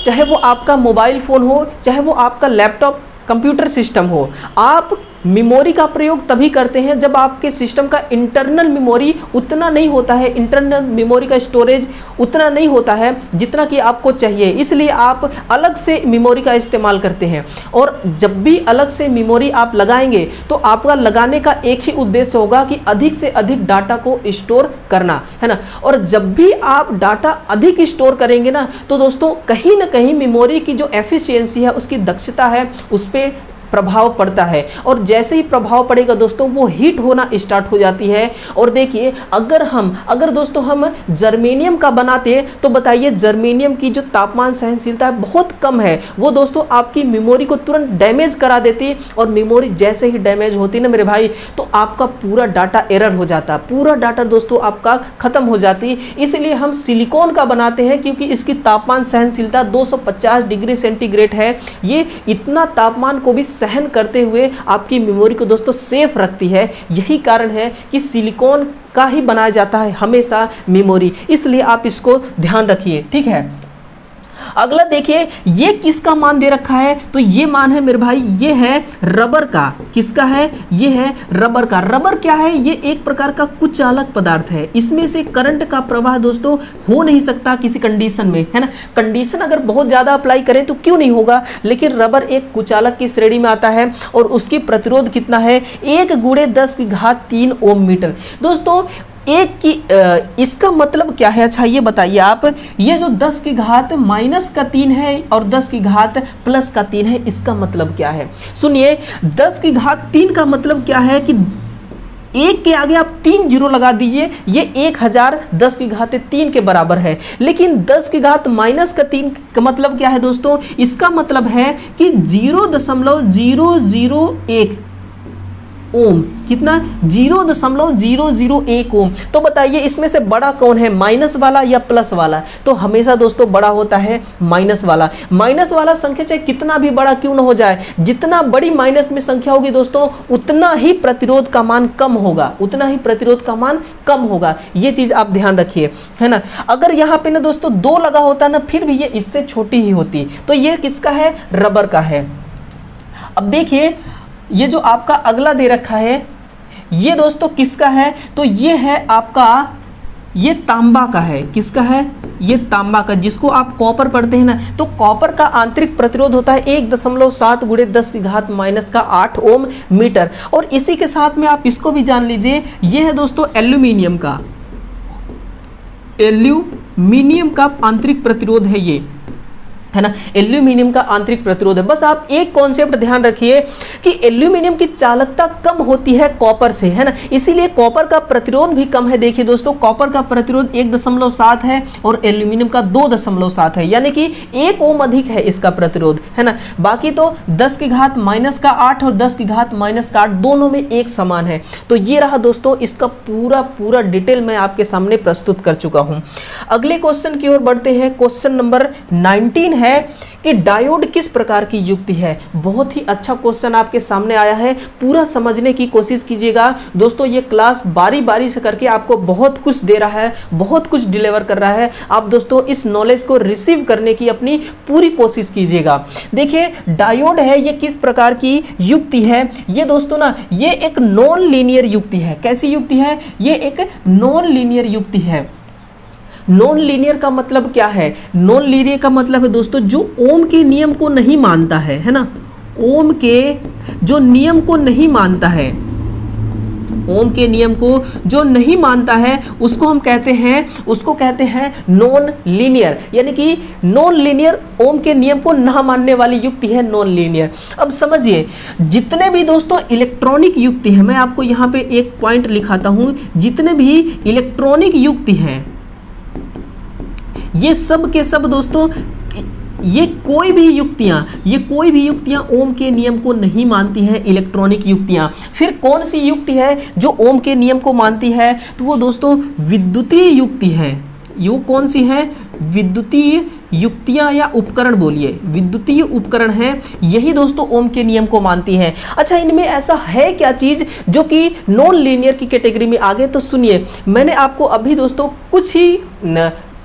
चाहे वो आपका मोबाइल फ़ोन हो, चाहे वो आपका लैपटॉप कंप्यूटर सिस्टम हो, आप मेमोरी का प्रयोग तभी करते हैं जब आपके सिस्टम का इंटरनल मेमोरी उतना नहीं होता है, इंटरनल मेमोरी का स्टोरेज उतना नहीं होता है जितना कि आपको चाहिए। इसलिए आप अलग से मेमोरी का इस्तेमाल करते हैं। और जब भी अलग से मेमोरी आप लगाएंगे तो आपका लगाने का एक ही उद्देश्य होगा कि अधिक से अधिक डाटा को स्टोर करना, है ना। और जब भी आप डाटा अधिक स्टोर करेंगे ना, तो दोस्तों कहीं ना कहीं मेमोरी की जो एफिशिएंसी है, उसकी दक्षता है, उस पर प्रभाव पड़ता है। और जैसे ही प्रभाव पड़ेगा दोस्तों, वो हीट होना स्टार्ट हो जाती है। और देखिए, अगर दोस्तों हम जर्मेनियम का बनाते तो बताइए, जर्मेनियम की जो तापमान सहनशीलता है बहुत कम है, वो दोस्तों आपकी मेमोरी को तुरंत डैमेज करा देती। और मेमोरी जैसे ही डैमेज होती ना मेरे भाई, तो आपका पूरा डाटा एरर हो जाता, पूरा डाटा दोस्तों आपका खत्म हो जाती। इसलिए हम सिलिकॉन का बनाते हैं, क्योंकि इसकी तापमान सहनशीलता 250 डिग्री सेंटीग्रेड है। ये इतना तापमान को भी सहन करते हुए आपकी मेमोरी को दोस्तों सेफ रखती है। यही कारण है कि सिलिकॉन का ही बनाया जाता है हमेशा मेमोरी। इसलिए आप इसको ध्यान रखिए, ठीक है। अगला देखिए, ये किसका मान दे रखा है, तो ये मान है मेरे भाई, ये है रबर का। किसका है, ये है रबर का। रबर क्या है, ये एक प्रकार का कुचालक पदार्थ है, इसमें से करंट का प्रवाह दोस्तों हो नहीं सकता किसी कंडीशन में, है ना। कंडीशन अगर बहुत ज्यादा अप्लाई करें तो क्यों नहीं होगा, लेकिन रबर एक कुचालक की श्रेणी में आता है और उसकी प्रतिरोध कितना है, 1×10⁻³ ओम मीटर। दोस्तों एक की इसका मतलब क्या है, अच्छा ये बताइए आप, ये जो 10⁻³ है और 10⁻+3 है, इसका मतलब क्या है। सुनिए, 10⁻³ का मतलब क्या है कि एक के आगे आप 3 जीरो लगा दीजिए, ये 1000 10⁻³ के बराबर है। लेकिन 10⁻³ का मतलब क्या है दोस्तों, इसका मतलब है कि 0.001 ओम। कितना, 0.001 ओम। तो बताइए इसमें से बड़ा कौन है, माइनस वाला या प्लस वाला। तो हमेशा दोस्तों बड़ा होता है माइनस वाला। माइनस वाला संख्या चाहे कितना भी बड़ा क्यों ना हो जाए, जितना बड़ी माइनस में संख्या होगी दोस्तों उतना ही प्रतिरोध का मान कम होगा, उतना ही प्रतिरोध का मान कम होगा। ये चीज आप ध्यान रखिए, है ना। अगर यहाँ पे ना दोस्तों 2 लगा होता ना, फिर भी ये इससे छोटी ही होती। तो ये किसका है, रबर का है। अब देखिए, ये जो आपका अगला दे रखा है, ये दोस्तों किसका है, तो ये है आपका, ये तांबा का है। किसका है, ये तांबा का, जिसको आप कॉपर पढ़ते हैं ना। तो कॉपर का आंतरिक प्रतिरोध होता है 1.7 × 10⁻⁸ ओम मीटर। और इसी के साथ में आप इसको भी जान लीजिए, ये है दोस्तों एल्यूमिनियम का, एल्यूमिनियम का आंतरिक प्रतिरोध है ये, है ना। एल्यूमिनियम का आंतरिक प्रतिरोध है। बस आप एक कॉन्सेप्ट ध्यान रखिए कि एल्यूमिनियम की चालकता कम होती है कॉपर से, है ना, इसीलिए कॉपर का प्रतिरोध भी कम है। देखिए दोस्तों, कॉपर का प्रतिरोध 1.7 है और एल्यूमिनियम का 2.7 है, यानी कि 1 ओम अधिक है इसका प्रतिरोध, है ना। बाकी तो 10⁻⁸ और 10⁻⁸ दोनों में एक समान है। तो ये रहा दोस्तों इसका पूरा डिटेल मैं आपके सामने प्रस्तुत कर चुका हूं। अगले क्वेश्चन की ओर बढ़ते हैं। क्वेश्चन नंबर 19 है कि डायोड किस प्रकार की युक्ति है। बहुत ही अच्छा क्वेश्चन आपके सामने आया है, पूरा समझने की कोशिश कीजिएगा दोस्तों। ये क्लास बारी बारी से करके आपको बहुत कुछ दे रहा है, बहुत कुछ डिलीवर कर रहा है। आप दोस्तों इस नॉलेज को रिसीव करने की अपनी पूरी कोशिश कीजिएगा। देखिए डायोड है, ये किस प्रकार की युक्ति है। ये दोस्तों ना, ये एक नॉन लीनियर युक्ति है। कैसी युक्ति है, ये एक नॉन लीनियर युक्ति है। नॉन लीनियर का मतलब क्या है, नॉन लीनियर का मतलब है दोस्तों जो ओम के नियम को नहीं मानता है ना, ओम के जो नियम को नहीं मानता है, ओम के नियम को जो नहीं मानता है उसको हम कहते हैं नॉन लीनियर। यानी कि नॉन लीनियर ओम के नियम को ना मानने वाली युक्ति है नॉन लीनियर। अब समझिए, जितने भी दोस्तों इलेक्ट्रॉनिक युक्ति है, मैं आपको यहाँ पे एक पॉइंट लिखाता हूँ, जितने भी इलेक्ट्रॉनिक युक्ति हैं ये सब के सब दोस्तों, ये कोई भी युक्तियां ओम के नियम को नहीं मानती हैं, इलेक्ट्रॉनिक युक्तियां। फिर कौन सी युक्ति है जो ओम के नियम को मानती है, तो वो दोस्तों विद्युतीय युक्ति है। ये कौन सी है, विद्युतीय युक्तियां या उपकरण, बोलिए विद्युतीय उपकरण है, यही दोस्तों ओम के नियम को मानती है। अच्छा, इनमें ऐसा है क्या चीज जो कि नॉन लीनियर की कैटेगरी में आ गए। तो सुनिए, मैंने आपको अभी दोस्तों कुछ ही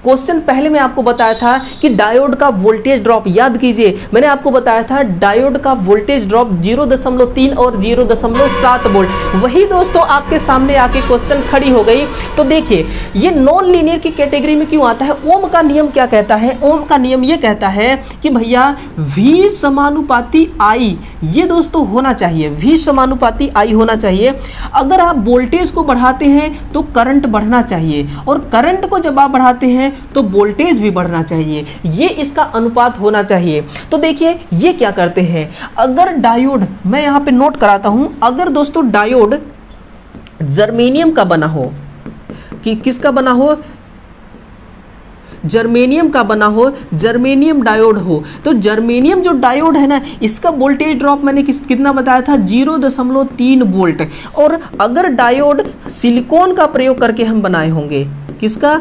क्वेश्चन पहले मैं आपको बताया था कि डायोड का वोल्टेज ड्रॉप, याद कीजिए मैंने आपको बताया था डायोड का वोल्टेज ड्रॉप 0.3 और 0.7 वोल्ट। वही दोस्तों आपके सामने आके क्वेश्चन खड़ी हो गई। तो देखिए ये नॉन लीनियर की कैटेगरी में क्यों आता है। ओम का नियम क्या कहता है, ओम का नियम ये कहता है कि भैया V समानुपाती I, ये दोस्तों होना चाहिए, V समानुपाती I होना चाहिए। अगर आप वोल्टेज को बढ़ाते हैं तो करंट बढ़ना चाहिए, और करंट को जब आप बढ़ाते हैं तो वोल्टेज भी बढ़ना चाहिए, ये इसका अनुपात होना चाहिए। तो देखिए ये क्या करते हैं, अगर डायोड, मैं यहां पे नोट कराता हूं, अगर दोस्तों डायोड जर्मेनियम का बना हो, कि किसका बना हो, जर्मेनियम का बना हो, जर्मेनियम डायोड हो, तो जर्मेनियम जो डायोड है ना, इसका वोल्टेज ड्रॉप मैंने कितना बताया था, 0.3 वोल्ट। और अगर डायोड सिलिकॉन का प्रयोग करके हम बनाए होंगे, किसका,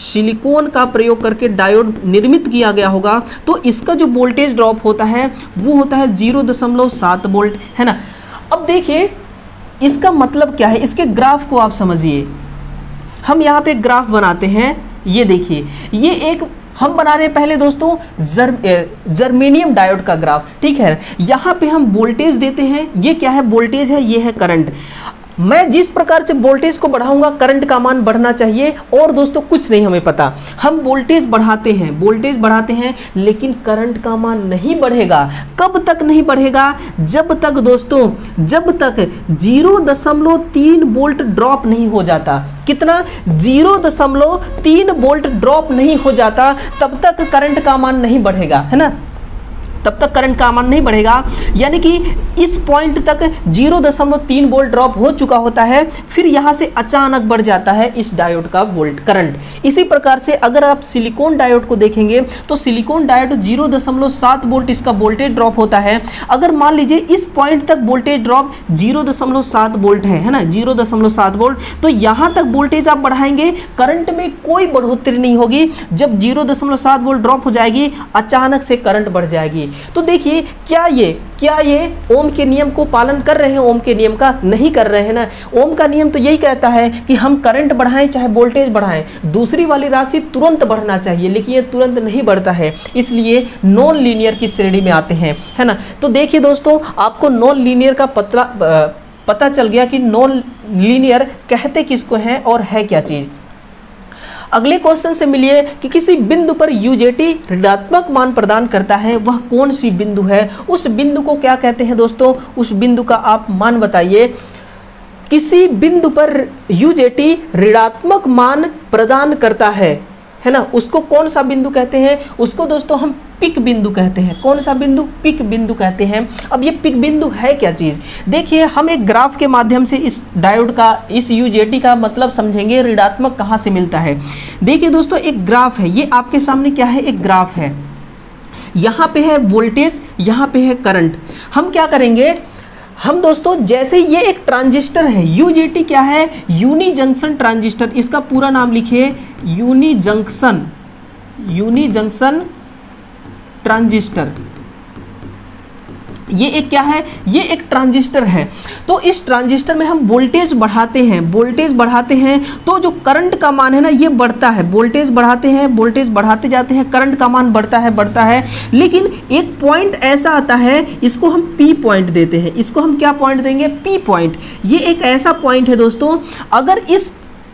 सिलिकॉन का प्रयोग करके डायोड निर्मित किया गया होगा, तो इसका जो वोल्टेज ड्रॉप होता है वो होता है 0.7 वोल्ट, है ना। अब देखिए इसका मतलब क्या है, इसके ग्राफ को आप समझिए। हम यहाँ पे ग्राफ बनाते हैं, ये देखिए, ये एक हम बना रहे हैं पहले दोस्तों जर्मेनियम डायोड का ग्राफ, ठीक है। यहाँ पे हम वोल्टेज देते हैं, ये क्या है, वोल्टेज है, ये है करंट। मैं जिस प्रकार से वोल्टेज को बढ़ाऊंगा करंट का मान बढ़ना चाहिए, और दोस्तों कुछ नहीं हमें पता। हम वोल्टेज बढ़ाते हैं लेकिन करंट का मान नहीं बढ़ेगा। कब तक नहीं बढ़ेगा? जब तक दोस्तों, जब तक 0.3 वोल्ट ड्रॉप नहीं हो जाता। कितना? 0.3 वोल्ट ड्रॉप नहीं हो जाता, तब तक करंट का मान नहीं बढ़ेगा, है ना, तब तक करंट का मान नहीं बढ़ेगा। यानी कि इस पॉइंट तक 0.3 वोल्ट ड्रॉप हो चुका होता है, फिर यहां से अचानक बढ़ जाता है इस डायोड का वोल्ट करंट। इसी प्रकार से अगर आप सिलिकॉन डायोड को देखेंगे तो सिलिकॉन डायोड 0.7 वोल्ट इसका वोल्टेज ड्रॉप होता है। अगर मान लीजिए इस पॉइंट तक वोल्टेज ड्रॉप 0.7 वोल्ट है ना, 0.7 वोल्ट, तो यहां तक वोल्टेज आप बढ़ाएंगे, करंट में कोई बढ़ोतरी नहीं होगी। जब 0.7 वोल्ट ड्रॉप हो जाएगी, अचानक से करंट बढ़ जाएगी। तो देखिए, क्या ये ओम के नियम को पालन कर रहे हैं? ओम के नियम का नहीं कर रहे हैं ना। ओम का नियम तो यही कहता है कि हम करंट बढ़ाएं चाहे वोल्टेज बढ़ाएं, दूसरी वाली राशि तुरंत बढ़ना चाहिए, लेकिन ये तुरंत नहीं बढ़ता है, इसलिए नॉन लीनियर की श्रेणी में आते हैं, है ना। तो देखिए दोस्तों, आपको नॉन लीनियर का पता चल गया कि नॉन लीनियर कहते किसको हैं और है क्या चीज। अगले क्वेश्चन से मिलिए कि किसी बिंदु पर यूजेटी ऋणात्मक मान प्रदान करता है, वह कौन सी बिंदु है? उस बिंदु को क्या कहते हैं दोस्तों? उस बिंदु का आप मान बताइए। किसी बिंदु पर यूजेटी ऋणात्मक मान प्रदान करता है ना, उसको कौन सा बिंदु कहते हैं? उसको दोस्तों हम पिक बिंदु कहते हैं। कौन सा बिंदु? पिक बिंदु कहते हैं। अब ये पिक बिंदु है क्या चीज? देखिए, हम एक ग्राफ के माध्यम से इस डायोड का, इस यूजेटी का मतलब समझेंगे, ऋणात्मक कहां से मिलता है। देखिए दोस्तों, एक ग्राफ है, ये आपके सामने क्या है, एक ग्राफ है। यहां पे है वोल्टेज, यहां पे है करंट। हम क्या करेंगे, हम दोस्तों जैसे ये एक ट्रांजिस्टर है, यूजेटी क्या है, यूनी जंक्शन ट्रांजिस्टर, इसका पूरा नाम लिखिए यूनी जंक्शन ट्रांजिस्टर। ये एक क्या है, ये एक ट्रांजिस्टर है। तो इस ट्रांजिस्टर में हम वोल्टेज बढ़ाते हैं तो जो करंट का मान है ना, ये बढ़ता है। वोल्टेज बढ़ाते जाते हैं, करंट का मान बढ़ता है। लेकिन एक पॉइंट ऐसा आता है, इसको हम पी पॉइंट देते हैं। इसको हम क्या पॉइंट देंगे? P point. ये एक ऐसा पॉइंट है दोस्तों,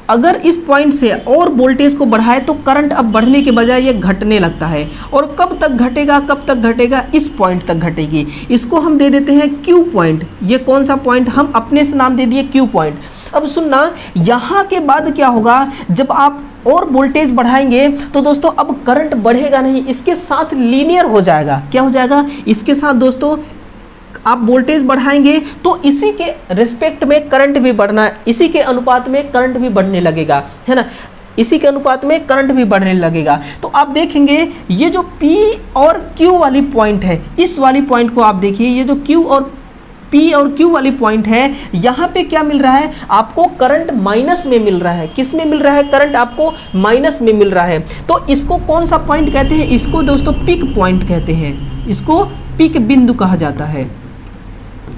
अगर इस पॉइंट से और वोल्टेज को बढ़ाए तो करंट अब बढ़ने के बजाय ये घटने लगता है। और कब तक घटेगा? इस पॉइंट तक घटेगी। इसको हम दे देते हैं क्यू पॉइंट। ये कौन सा पॉइंट? हम अपने से नाम दे दिए क्यू पॉइंट। अब सुनना, यहाँ के बाद क्या होगा, जब आप और वोल्टेज बढ़ाएंगे तो दोस्तों अब करंट बढ़ेगा नहीं, इसके साथ लीनियर हो जाएगा। क्या हो जाएगा? इसके साथ दोस्तों आप वोल्टेज बढ़ाएंगे तो इसी के रिस्पेक्ट में करंट भी बढ़ना, इसी के अनुपात में करंट भी बढ़ने लगेगा, है ना, इसी के अनुपात में करंट भी बढ़ने लगेगा। तो आप देखेंगे ये जो P और Q वाली पॉइंट है, इस वाली पॉइंट को आप देखिए, ये जो P और Q वाली पॉइंट है, यहाँ पे क्या मिल रहा है आपको? करंट माइनस में मिल रहा है। किस में मिल रहा है? करंट आपको माइनस में मिल रहा है। तो इसको कौन सा पॉइंट कहते हैं? इसको दोस्तों पिक पॉइंट कहते हैं, इसको पिक बिंदु कहा जाता है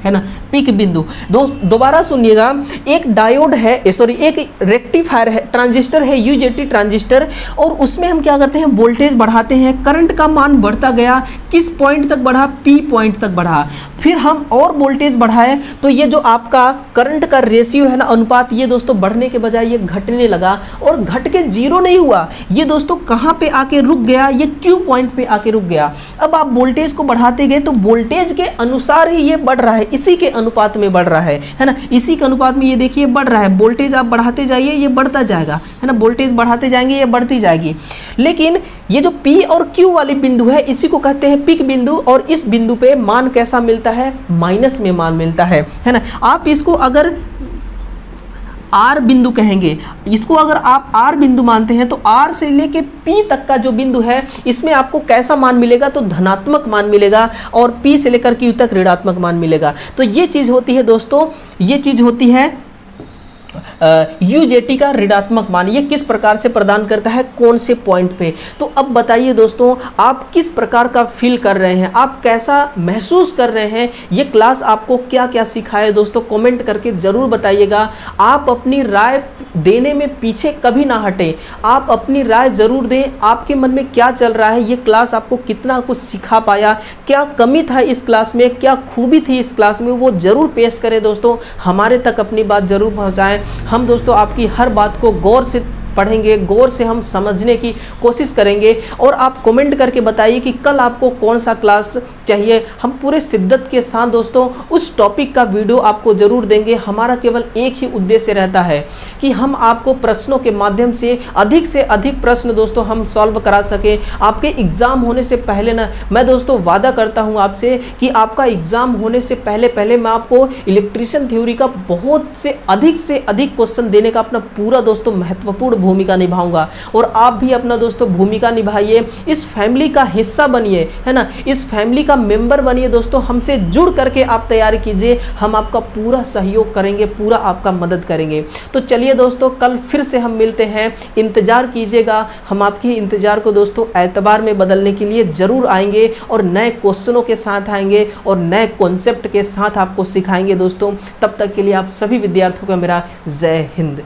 ना, पिक बिंदु। दोबारा सुनिएगा, एक डायोड है, एक रेक्टिफायर है, ट्रांजिस्टर है, यूजेटी ट्रांजिस्टर, और उसमें हम क्या करते हैं? वोल्टेज बढ़ाते हैं, करंट का मान बढ़ता गया। किस पॉइंट तक बढ़ा? पी पॉइंट तक बढ़ा। फिर हम और वोल्टेज बढ़ाए तो ये जो आपका करंट का रेशियो है ना, अनुपात, ये दोस्तों बढ़ने के बजाय ये घटने लगा, और घट के जीरो नहीं हुआ, ये दोस्तों कहाँ पे आके रुक गया? ये क्यू पॉइंट पे आके रुक गया। अब आप वोल्टेज को बढ़ाते गए तो वोल्टेज के अनुसार ही ये बढ़ रहा है, इसी के अनुपात में बढ़ रहा है ना, इसी के अनुपात में ये देखिए बढ़ रहा है। वोल्टेज आप बढ़ाते जाइए, ये बढ़ता जाएगा, है ना, वोल्टेज बढ़ाते जाएंगे, ये बढ़ती जाएगी। लेकिन ये जो P और Q वाली बिंदु है, इसी को कहते हैं पिक बिंदु, और इस बिंदु पे मान कैसा मिलता है? माइनस में मान मिलता है ना। आप इसको अगर आर बिंदु कहेंगे, इसको अगर आप आर बिंदु मानते हैं तो आर से लेके पी तक का जो बिंदु है, इसमें आपको कैसा मान मिलेगा? तो धनात्मक मान मिलेगा, और पी से लेकर क्यू तक ऋणात्मक मान मिलेगा। तो ये चीज होती है दोस्तों, ये चीज होती है UJT का ऋणात्मक मान ये किस प्रकार से प्रदान करता है, कौन से पॉइंट पे। तो अब बताइए दोस्तों, आप किस प्रकार का फील कर रहे हैं, आप कैसा महसूस कर रहे हैं, ये क्लास आपको क्या क्या सिखाए दोस्तों, कमेंट करके जरूर बताइएगा। आप अपनी राय देने में पीछे कभी ना हटें, आप अपनी राय जरूर दें, आपके मन में क्या चल रहा है, ये क्लास आपको कितना कुछ सिखा पाया, क्या कमी था इस क्लास में, क्या खूबी थी इस क्लास में, वो जरूर पेश करें दोस्तों, हमारे तक अपनी बात जरूर पहुंचाएं। हम दोस्तों आपकी हर बात को गौर से पढ़ेंगे, गौर से हम समझने की कोशिश करेंगे। और आप कमेंट करके बताइए कि कल आपको कौन सा क्लास चाहिए, हम पूरे शिद्दत के साथ दोस्तों उस टॉपिक का वीडियो आपको जरूर देंगे। हमारा केवल एक ही उद्देश्य रहता है कि हम आपको प्रश्नों के माध्यम से अधिक प्रश्न दोस्तों हम सॉल्व करा सकें। आपके एग्जाम होने से पहले ना, मैं दोस्तों वादा करता हूं आपसे कि आपका एग्जाम होने से पहले मैं आपको इलेक्ट्रिशियन थ्योरी का बहुत से अधिक क्वेश्चन देने का अपना पूरा दोस्तों महत्वपूर्ण भूमिका निभाऊंगा। और आप भी अपना दोस्तों भूमिका निभाइए, इस फैमिली का हिस्सा बनिए, है ना, इस फैमिली का मेंबर बनिए दोस्तों, हमसे जुड़ करके आप तैयारी कीजिए, हम आपका पूरा सहयोग करेंगे, पूरा आपका मदद करेंगे। तो चलिए दोस्तों, कल फिर से हम मिलते हैं, इंतजार कीजिएगा। हम आपके इंतजार को दोस्तों एतबार में बदलने के लिए जरूर आएंगे और नए क्वेश्चनों के साथ आएंगे और नए कॉन्सेप्ट के साथ आपको सिखाएंगे दोस्तों। तब तक के लिए आप सभी विद्यार्थियों का मेरा जय हिंद।